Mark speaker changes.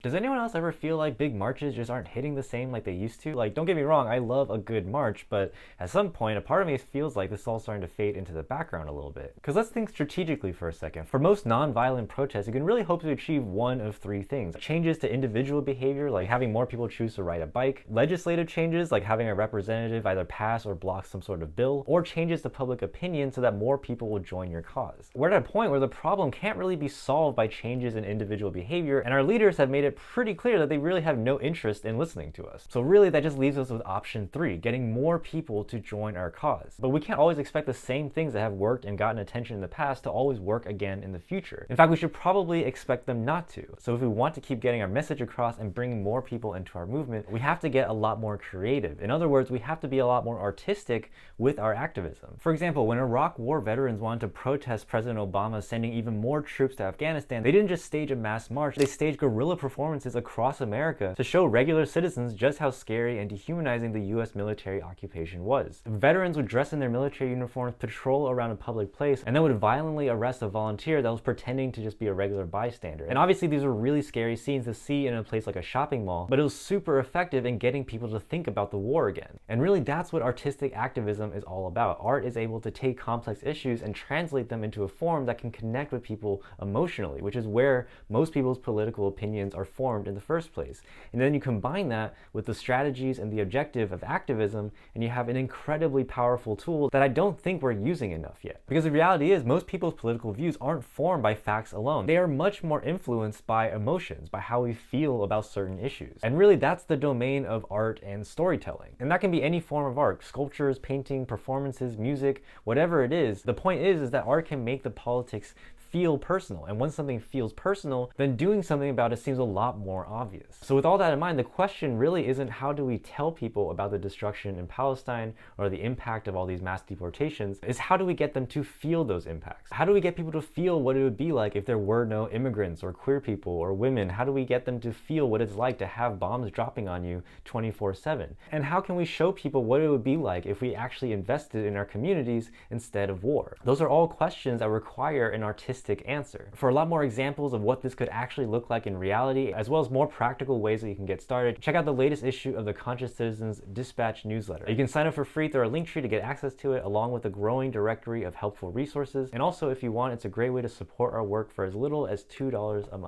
Speaker 1: Does anyone else ever feel like big marches just aren't hitting the same like they used to? Like, don't get me wrong, I love a good march, but at some point, a part of me feels like this is all starting to fade into the background a little bit. Because let's think strategically for a second. For most non-violent protests, you can really hope to achieve one of three things. Changes to individual behavior, like having more people choose to ride a bike, legislative changes, like having a representative either pass or block some sort of bill, or changes to public opinion so that more people will join your cause. We're at a point where the problem can't really be solved by changes in individual behavior, and our leaders have made it pretty clear that they really have no interest in listening to us. So really that just leaves us with option 3, getting more people to join our cause. But we can't always expect the same things that have worked and gotten attention in the past to always work again in the future. In fact, we should probably expect them not to. So if we want to keep getting our message across and bringing more people into our movement, we have to get a lot more creative. In other words, we have to be a lot more artistic with our activism. For example, when Iraq War veterans wanted to protest President Obama sending even more troops to Afghanistan, they didn't just stage a mass march, they staged guerrilla performances across America to show regular citizens just how scary and dehumanizing the US military occupation was. Veterans would dress in their military uniforms, patrol around a public place, and then would violently arrest a volunteer that was pretending to just be a regular bystander. And obviously these were really scary scenes to see in a place like a shopping mall, but it was super effective in getting people to think about the war again. And really that's what artistic activism is all about. Art is able to take complex issues and translate them into a form that can connect with people emotionally, which is where most people's political opinions are formed in the first place. And then you combine that with the strategies and the objective of activism, and you have an incredibly powerful tool that I don't think we're using enough yet. Because the reality is most people's political views aren't formed by facts alone. They are much more influenced by emotions, by how we feel about certain issues. And really that's the domain of art and storytelling. And that can be any form of art, sculptures, painting, performances, music, whatever it is. The point is that art can make the politics feel personal. And when something feels personal, then doing something about it seems a lot more obvious. So with all that in mind, the question really isn't how do we tell people about the destruction in Palestine or the impact of all these mass deportations, is how do we get them to feel those impacts? How do we get people to feel what it would be like if there were no immigrants or queer people or women? How do we get them to feel what it's like to have bombs dropping on you 24/7? And how can we show people what it would be like if we actually invested in our communities instead of war? Those are all questions that require an artistic answer. For a lot more examples of what this could actually look like in reality, as well as more practical ways that you can get started, check out the latest issue of the Conscious Citizens Dispatch newsletter. You can sign up for free through our link tree to get access to it, along with a growing directory of helpful resources. And also, if you want, it's a great way to support our work for as little as $2 a month.